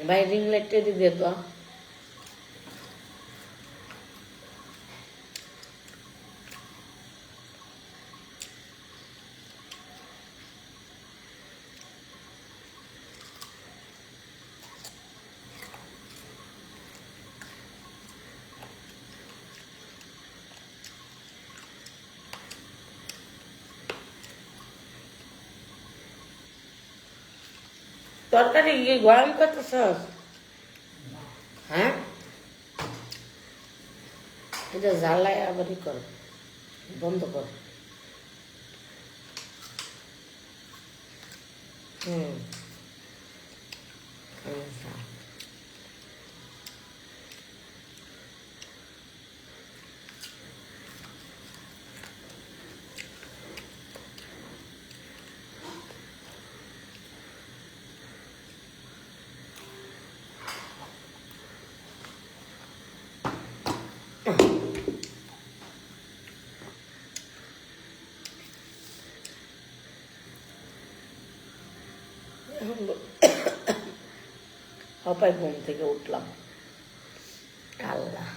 ভাই রিং লাইটটা দিয়ে তো তরকারি কি গরম করতেছস? হ্যাঁ, এটা জ্বালায় আবারই কর, বন্ধ কর। হুম, আচ্ছা। হপায় ঘুম থেকে উঠলাম। আল্লাহ,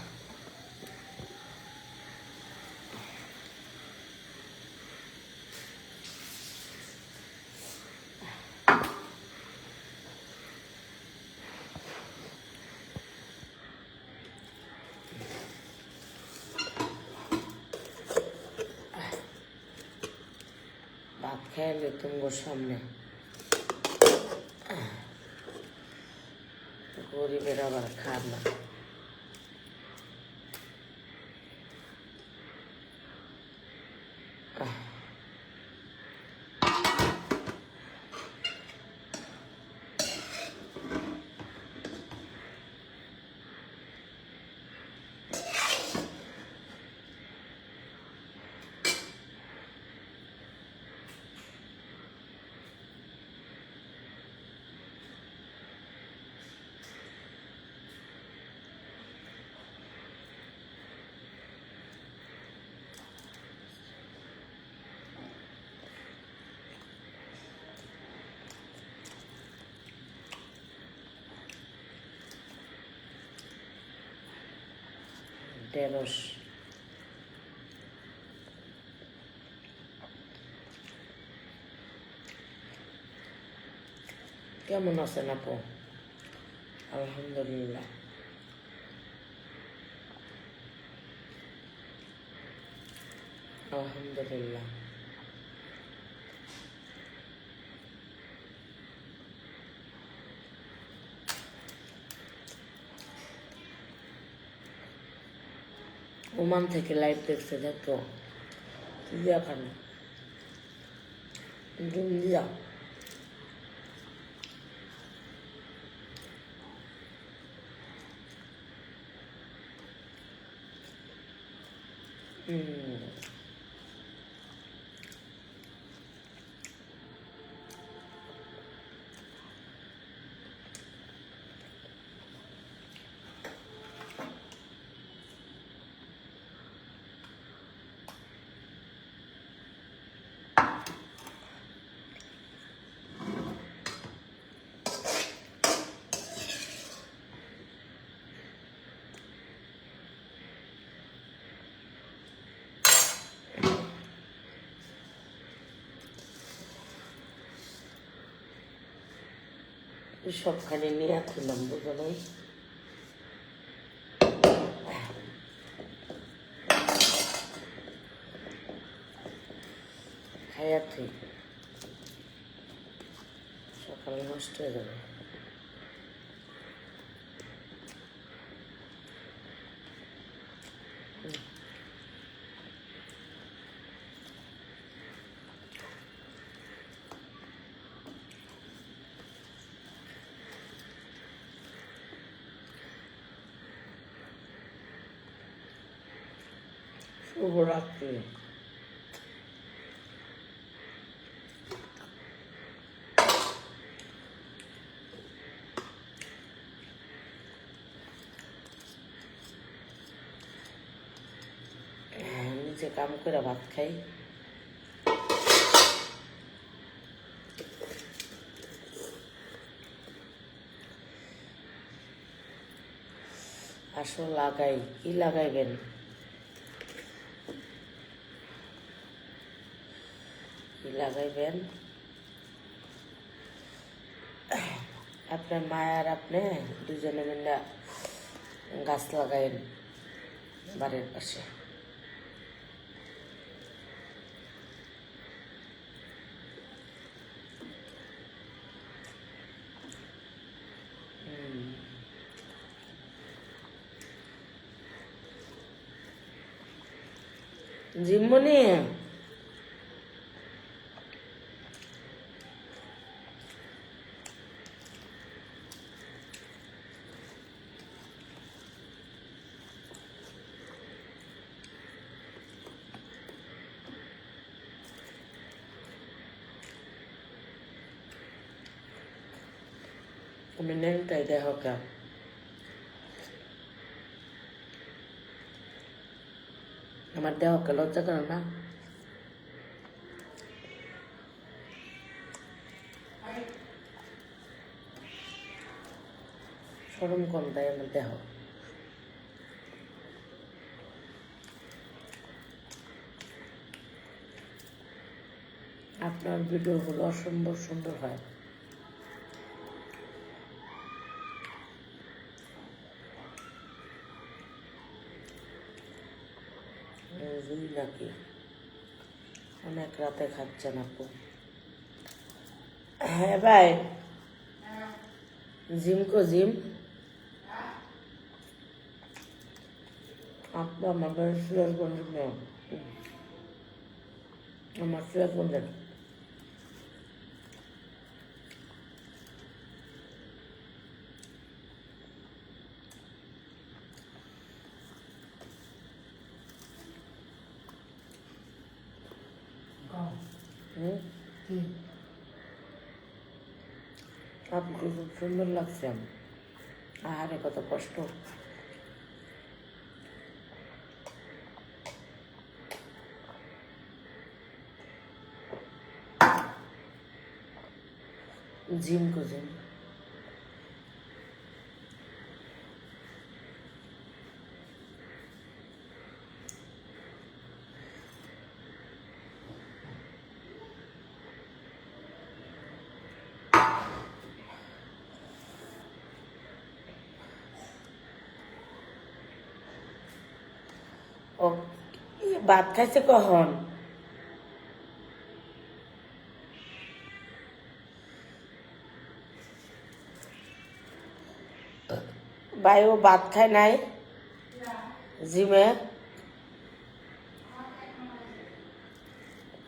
ভাত খাইলে তোমার সামনে গরিবের আবার খার না। ঢেঁড়স কেমন আছেন আপু? আলহামদুলিল্লাহ। আলহামদুলিল্লাহ। ওমান থেকে লাইভ দেখছে, দেখো দিয়া খান ডিম দিয়া। সবখানে নিয়ে আসছিলাম, বুঝো নাই? খাইয়া ঠিক সকালে নষ্ট হয়ে যাবে। শুভরাত্রি। নিজে কাম করে ভাত খাই। আসো লাগাই, কি লাগাইবেন? কি লাগাইবেন? আপনার মা আর আপনি দুজনে মিলে গাছ লাগাইন বাড়ির পাশে। জিম্মনি, তুমি নেংটাই দেখো কা, আমার দেহকে লজ্জা করে না? সরম কম দেয় আমার দেহ। আপনার ভিডিওগুলো অসম্ভব সুন্দর হয়। রুই নাকি অনেক রাতে খাচ্ছেন আপু? হ্যাঁ ভাই, জিম কো জিম। আপু আমাদের সিরাজগঞ্জের মেয়ে, আমার সিরাজগঞ্জের। আপনাকে খুব সুন্দর লাগছে। আহারে কত কষ্ট। জিম কো জিম। ও ভাত খাইছে কখন? ভাই ও ভাত খায় নাই জিমে?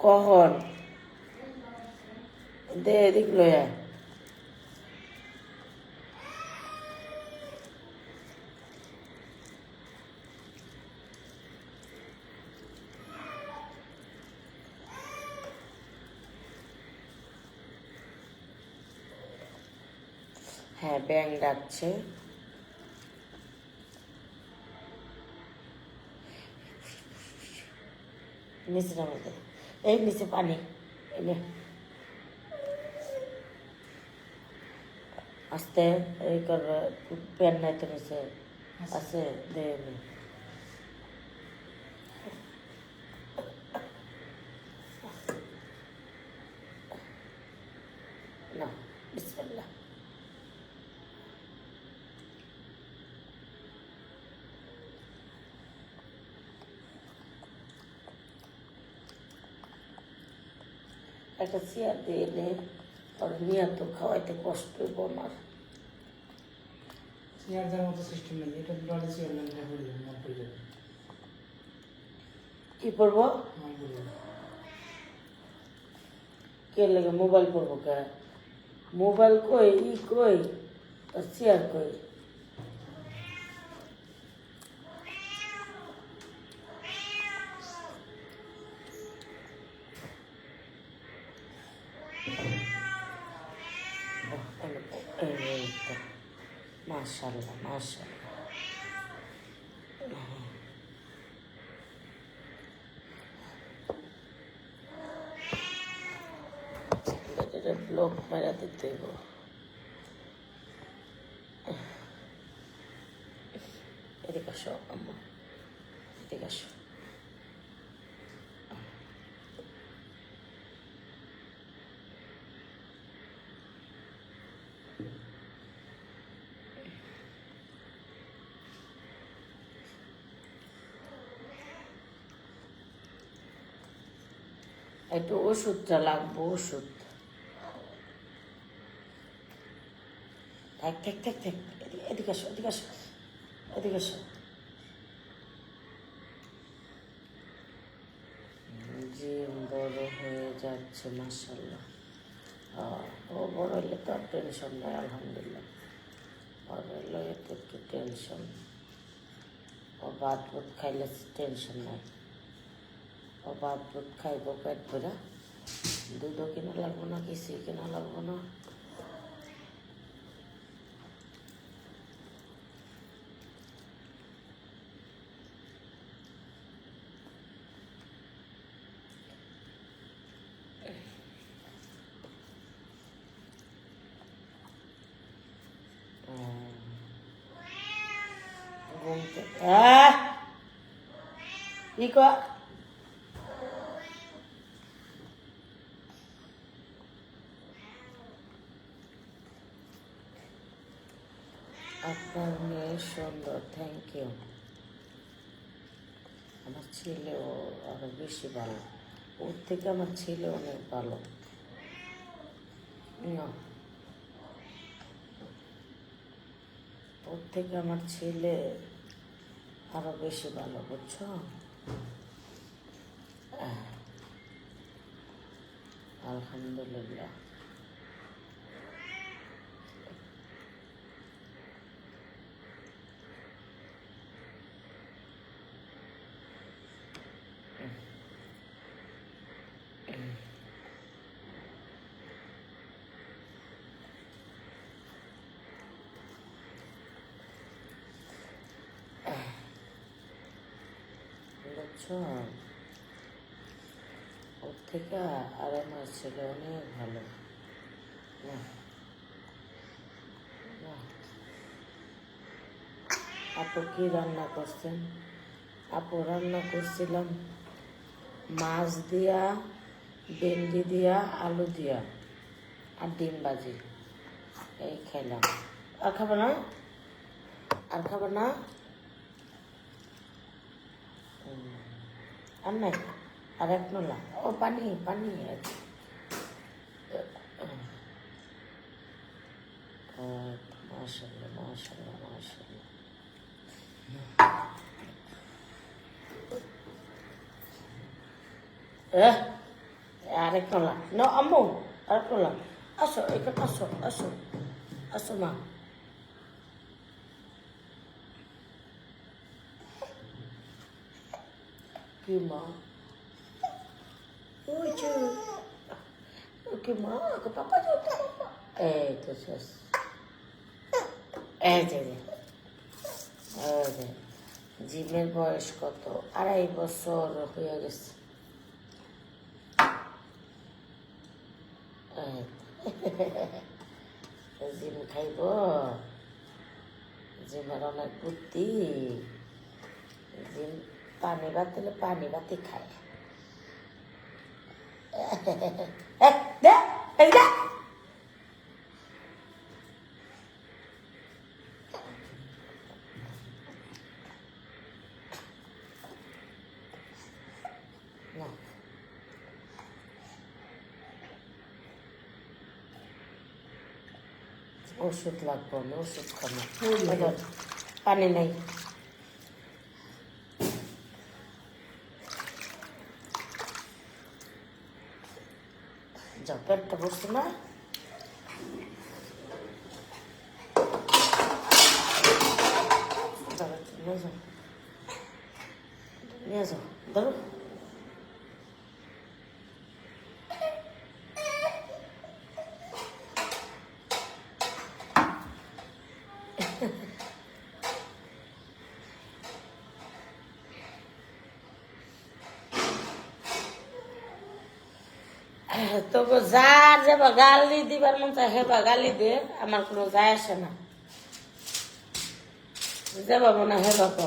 কখন? দে এদিক লয়া। হ্যাঁ ব্যাং ডাকছে। নিচে নামাতে, এই নিচে পানি এনে আস্তে এই করবে। প্যান নাই তো নিচে আছে, দে এনে। না বিসমিল্লাহ। একটা চেয়ার দিয়ে এনে আর নিয়ে তো খাওয়াইতে কষ্ট হইব আমার। চেয়ার দেওয়ার মতো সিস্টেম নেই, এটা ব্লডে চেয়ার নেই, এটা পড়ে যাবে, মাপ পড়ে যাবে। কি পড়বো? মাপ পড়ে যাবে। কে লাগে মোবাইল পড়বো কে? মোবাইল কই, ই কই, আর চেয়ার কই? মাশাআল্লাহ মাশাআল্লাহ। এটা ব্লক মেরা দিতে হইব। আসো আম্মু, এদিকে আসো। একটু ওষুধটা লাগবো, ওষুধ। থাক থাক থাক থাক, এদিকে আসো, এদিকে আসো, এদিকে আসো। জিম বড় হয়ে যাচ্ছে মাশাআল্লাহ। ও বড় হলে তো আর টেনশন নাই আলহামদুলিল্লাহ। বড় হলে তো একটু টেনশন, ও ভাত ভুত খাইলে টেনশন নাই। ও ভাত ভুত খাইব পেট ভরা, দুধও কিনা লাগবো না, কিছুই কিনা লাগবো না। ঘুমতে কি কর? আপনার মেয়ে সুন্দর, থ্যাংক ইউ। আমার ছেলেও আরো বেশি ভালো, ওর থেকে আমার ছেলে অনেক ভালো। না, ওর থেকে আমার ছেলে আরো বেশি ভালো, বুঝছো? আলহামদুলিল্লাহ। বুঝছো, ওর থেকে আর আমার ছেলে অনেক ভালো। না না, আপু কি রান্না করছেন? আপু রান্না করছিলাম মাছ দিয়া, ভেন্ডি দিয়া, আলু দিয়া আর ডিম ভাজি, এই খাইলাম। আর খাবো না? আর খাবো না? আর নাই? আর এক নলা? ও পানি পানি আছে। মাশাআল্লাহ মাশাআল্লাহ মাশাআল্লাহ। আরেক নলা নো আম্মু, আরেক নলা। আসো এখানে, আসো আসো আসো মা। কি মা? ওই যে ওকে মা, ওকে পাপা যাও, পাপা। এই তো শেষ। এই যে জিমের বয়স কত? 2.5 বছর হয়ে গেছে। জিম খাইব, জিমের অনেক বুদ্ধি। জিম পানি ভাত দিলে পানি ভাতই খায়। না ওষুধ লাগবো, আমি ওষুধ খাবো। পানি নেই। যাও, পেটটা বসছে না? নিয়ে যাও, নিয়ে যাও, ধরো। তবু যার যাবা গালি দিবার মন চায় হেবা গালি দে, আমার কোনো যায় আসে না। যাবা মনে হেবা তো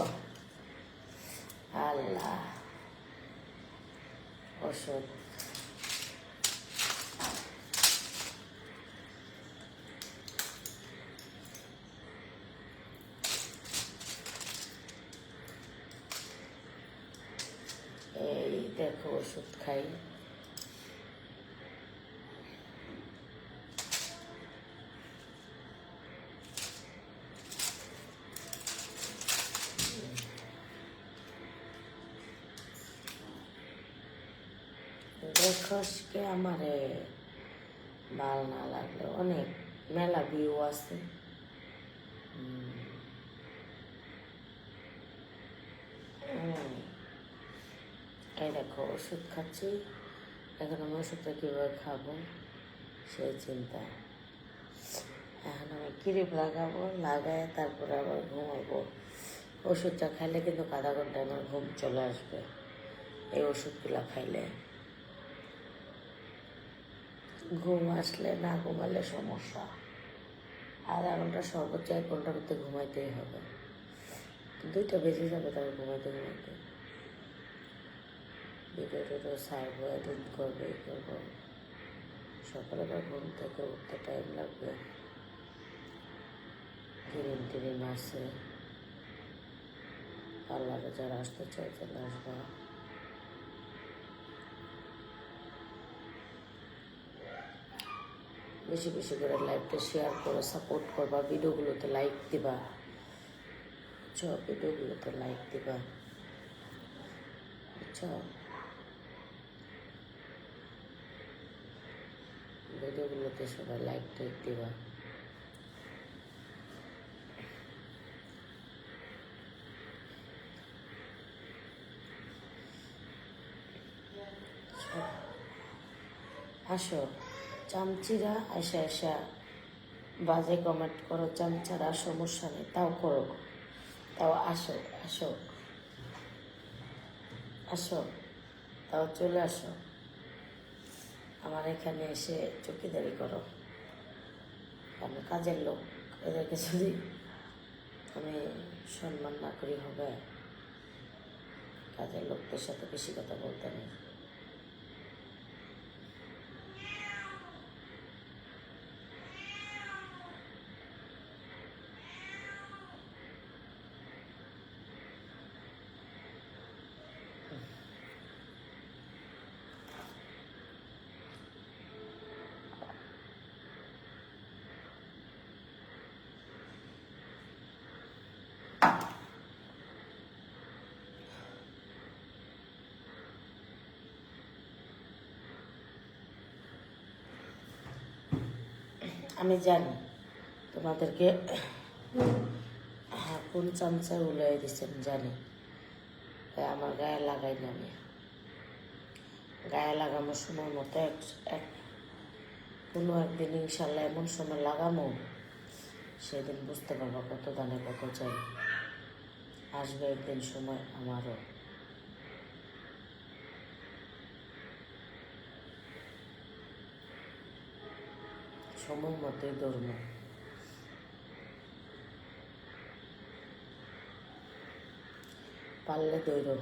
আল্লাহ ওষুধ এই দেখো ওষুধ খাই। দেখোসকে আমারে ভাল না লাগলে অনেক মেলা ভিউ আছে। এই দেখো ওষুধ খাচ্ছি, এখন আমি ওষুধটা কীভাবে খাবো সেই চিন্তা। এখন আমি ক্রিম লাগাবো, লাগায় তারপরে আবার ঘুমাবো। ওষুধটা খাইলে কিন্তু আধা ঘন্টায় আমার ঘুম চলে আসবে এই ওষুধগুলো খাইলে। ঘুম আসলে না ঘুমালে সমস্যা। আধা ঘন্টা সর্বোচ্চ 1 ঘন্টার মধ্যে ঘুমাইতেই হবে। 2টা বেজে যাবে তারপর ঘুমাইতে ঘুমাইতে। ভিডিওটা সারবো, এডিট করবো, এই করবো। সকালে আবার ঘুম থেকে উঠতে টাইম লাগবে। ক্রিম টিরিম আছে, পার্লারে যারা আসতে চাই চলে আসবা। বেশি বেশি করে লাইভটা শেয়ার করে সাপোর্ট করবা, ভিডিওগুলোতে লাইক দিবা, ভিডিওগুলোতে লাইক দিবা, বুঝছো? ভিডিওগুলোতে সবাই লাইক টাইক দিবা। আসো চামচিরা, আসা আসা বাজে কমেন্ট করো, চামচারা সমস্যা নেই, তাও করো, তাও আসো আসো আসো, তাও চলে আসো আমার এখানে এসে চৌকিদারি করো। আমি কাজের লোক, এদেরকে যদি আমি সম্মান না করি হবে? কাজের লোকদের সাথে বেশি কথা বলতে নেই। আমি জানি তোমাদেরকে কোন চামচা উলাই দিচ্ছেন জানি, তাই আমার গায়ে লাগাই না। আমি গায়ে লাগানোর সময় মতো কোনো একদিন ইনশাল্লাহ এমন সময় লাগামো, সেদিন বুঝতে পারবো কত দানে কত চাই। আসবে একদিন সময় আমারও। সময় মতোই ধর্ম। পারলে দৌড়।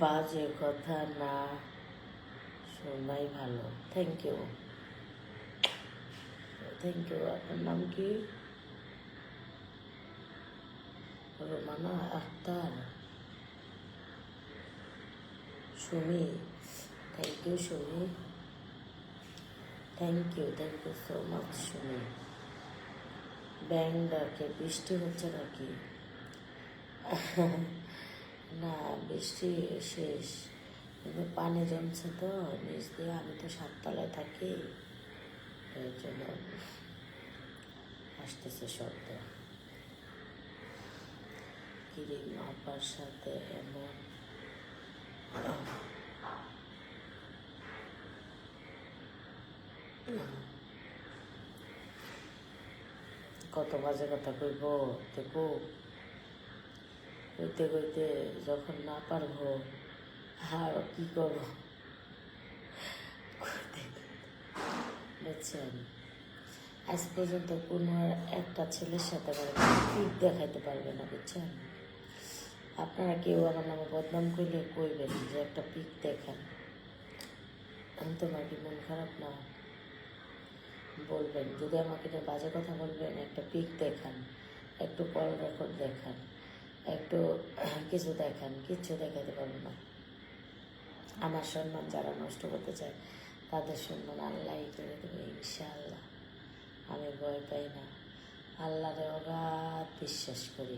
বাজে কথা না শোনাই ভালো। Thank you, thank you. আপনার নাম কি? Romana Akter, Sumi. Thank you Sumi, thank you so much Sumi. ব্যাং ডাকে, বৃষ্টি হচ্ছে নাকি? না, বৃষ্টি শেষ, কিন্তু পানি জমছে তো নিচ দিয়ে। আমি তো 7 তলায় থাকি, এর জন্য আসতেছে শব্দ। কিরিম আপার সাথে এমন কত বাজে কথা কইব দেখো, কইতে কইতে যখন না পারবো আর কি করবো, বুঝছেন? আজ পর্যন্ত কোনো একটা ছেলের সাথে পিক দেখাইতে পারবে না, বুঝছেন? আপনারা কেউ আমার নামে বদনাম করলে কইবেন যে একটা পিক দেখান, তোমার কি মন খারাপ না? বলবেন, যদি আমাকে নিয়ে বাজে কথা বলবেন একটা পিক দেখান, একটু কল রেকর্ড দেখান, একটু কিছু দেখান, কিচ্ছু দেখাতে পারবো না। আমার সম্মান যারা নষ্ট করতে চায় তাদের সম্মান আল্লাহই করে দেবে ইনশাআল্লাহ। আমি ভয় পাই না, আল্লাহরে অগাধ বিশ্বাস করি,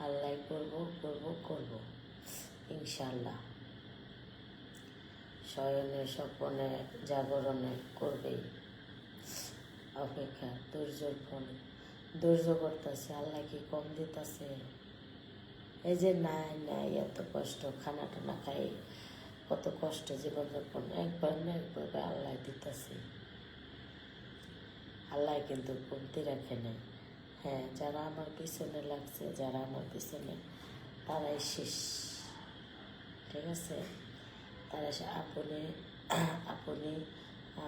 আল্লাহ করব ইনশাআল্লাহ। শয়নে স্বপনে জাগরণে করবেই, অপেক্ষা ধৈর্যর ফল, ধৈর্য করতেছে, আল্লাহ কি কম দিতেছে? এই যে নাই এত কষ্ট, খানা টানা খাই কত কষ্ট জীবনযাপন, একবার না একবার আল্লাহ দিতেছে, আল্লাহ কিন্তু কমতি রাখে নাই। হ্যাঁ, যারা আমার পিছনে লাগছে, যারা আমার পিছনে, তারাই শেষ, ঠিক আছে? তারা আপনি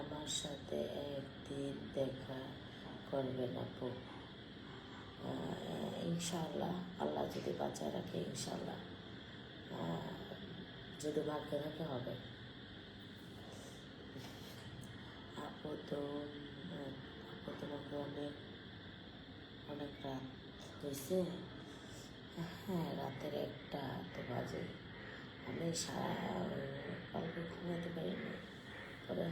আমার সাথে একদিন দেখা করবেন আপু, ইনশাআল্লাহ। আল্লাহ যদি বাঁচায় রাখে ইনশাআল্লাহ, যদি ভাগ্য থাকে হবে। আপু তোমাকে অনেক রাত হয়েছে। হ্যাঁ, রাতের 1টা তো বাজে, আমি কালকে ঘুমাতে পারিনি, পরে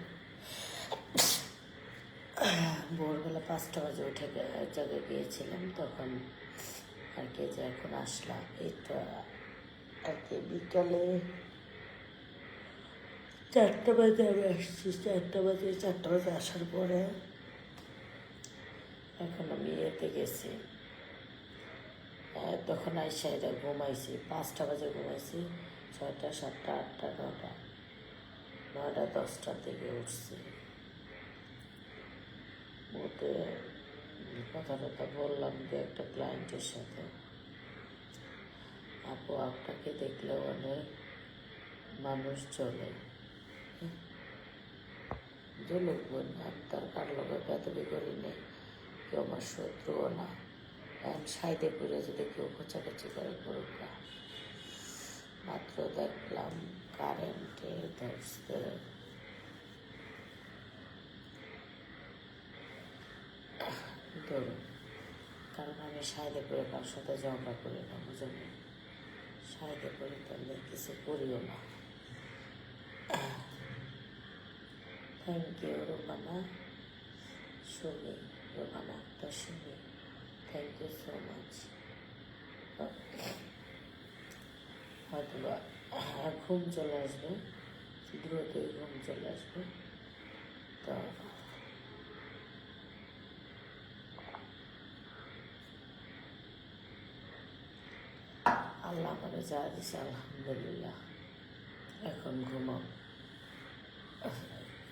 ভোরবেলা 5টা বাজে উঠে এক জায়গায় গিয়েছিলাম, তখন আর কি যে এখন আসলাম, এই তো আর কি বিকালে 4টা বাজে আমি আসছি, 4টা বাজে আসার পরে এখন আমি এতে গেছি, তখন আইসা এটা ঘুমাইছি, 5টা বাজে ঘুমাইছি, 6টা 7টা 8টা 9টা 10টার দিকে উঠছি। ওতে কথা বললাম যে একটা ক্লায়েন্টের সাথে, আপু আপনাকে দেখলে অনেক মানুষ চলে, জলুক বোন, আমি তার কার লোকের বেতবি করি নেই, কেউ আমার শত্রুও না, সাইডে করে যদি কেউ খোঁচাখুচি করে করুক না। মাত্র দেখলাম কারেন্টে ধরছে, ধরুন, কারণ আমি সাইডে করে কার সাথে ঝগড়া করি না, বুঝলেন? সাইডে করে তাহলে কিছু করিও না। Thank you Romana, Romana Akter Sumi, thank you so much. হয়তো ঘুম চলে আসবে, দ্রুতই ঘুম চলে আসবে, তো আল্লাহ আমাকে যা দিছে আলহামদুলিল্লাহ। এখন ঘুমাও,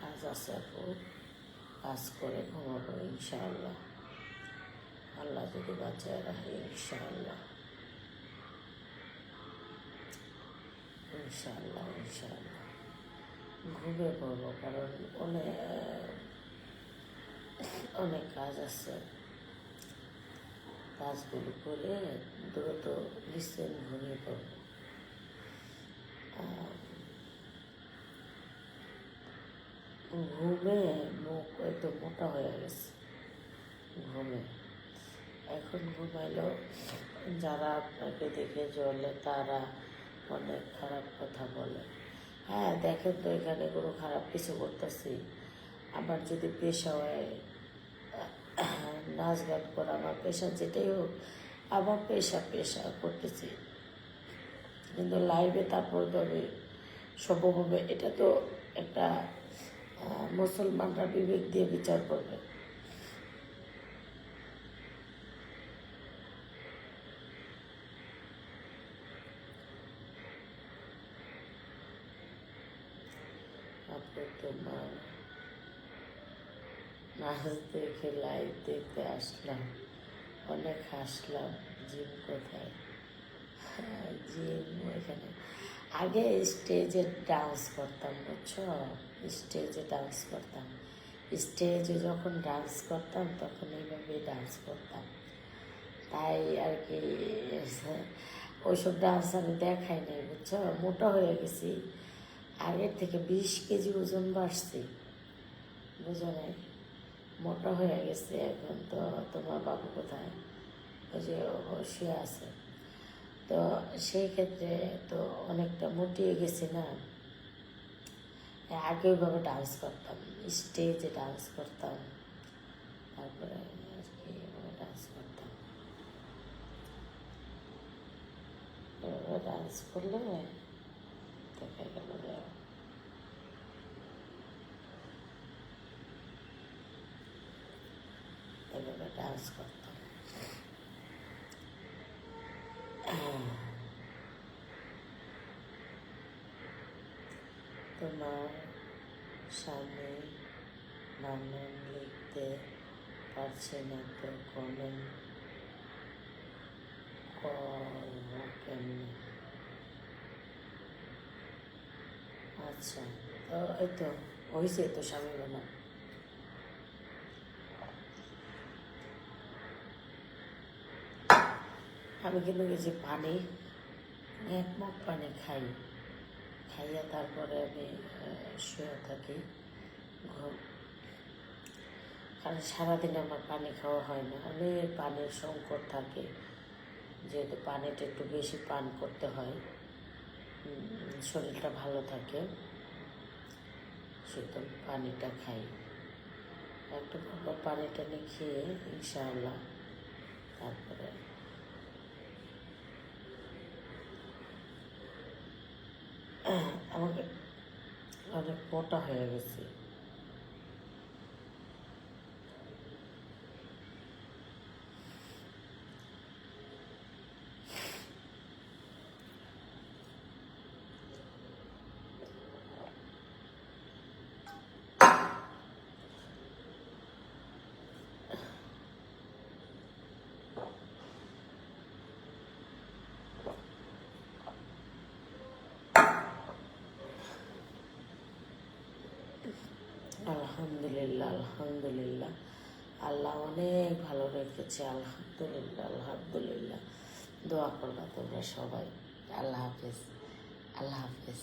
কাজ আছে আপু, কাজ করে ঘুমাবো ইনশাআল্লাহ, আল্লাহ যদি বাঁচায় রাখে ইনশাআল্লাহ, ইনশাআল্লাহ ইনশাআল্লাহ ঘুমিয়ে পড়বো, কারণ অনেক কাজ আছে, কাজগুলো করে দ্রুত রিসেন্ট ঘুমিয়ে পড়বো। ঘুমে মুখ একটু মোটা হয়ে গেছে ঘুমে, এখন ঘুমাইলেও যারা আপনাকে দেখে জ্বলে তারা অনেক খারাপ কথা বলে। হ্যাঁ, দেখেন তো এখানে কোনো খারাপ কিছু করতেছি, আমার যদি পেশা হয় নাচ গান করা, আমার পেশা যেটাই হোক, আমার পেশা করতেছি, কিন্তু লাইভে তারপর তো আমি সম্ভবভাবে, এটা তো একটা মুসলমানরা বিবেক দিয়ে বিচার করবে। আপনি তোমার নাচ দেখে লাইভ দেখতে আসলাম, অনেক হাসলাম। জিম কোথায়? হ্যাঁ, জিম ওইখানে। আগে স্টেজে ডান্স করতাম, বুঝছো? স্টেজে ডান্স করতাম। স্টেজে যখন ডান্স করতাম তখন এইভাবেই ডান্স করতাম। তাই আর কি ওইসব ডান্স আমি দেখাই নাই, বুঝছো? মোটা হয়ে গেছি, আগের থেকে 20 কেজি ওজন বাড়ছি, বুঝো নাই? মোটা হয়ে গেছে এখন। তো তোমার বাবু কোথায়? ওই যে শুয়ে আছে। তো সেই ক্ষেত্রে তো অনেকটা মুটিয়ে গেছি না। আগে ওইভাবে ডান্স করতাম, স্টেজে ডান্স করতাম, তারপরে আর কি ডান্স করতাম। এভাবে ডান্স করলে দেখা গেল যে এভাবে ডান্স করতাম। তোমার স্বামী নানান লিখতে পারছে না, তো কমেন্ট করবো কেমনে? আচ্ছা, তো এই তো হয়েছে তো স্বামী বাবা। আমি কিন্তু এই যে পানি, 1 মগ পানি খাই, খাইয়া তারপরে আমি শুয়ে থাকি। কারণ সারাদিন আমার পানি খাওয়া হয় না, অনেক পানির সংকট থাকে, যেহেতু পানিটা একটু বেশি পান করতে হয়, শরীরটা ভালো থাকে, সেহেতু পানিটা খাই। একটু পানি টানি খেয়ে ইনশাআল্লাহ তারপরে আমাকে অনেক মোটা হয়ে গেছে। আলহামদুলিল্লাহ, আলহামদুলিল্লাহ, আল্লাহ অনেক ভালো রেখেছে। আলহামদুলিল্লাহ, আলহামদুলিল্লাহ। দোয়া করবা তোমরা সবাই। আল্লাহ হাফেজ, আল্লাহ হাফেজ।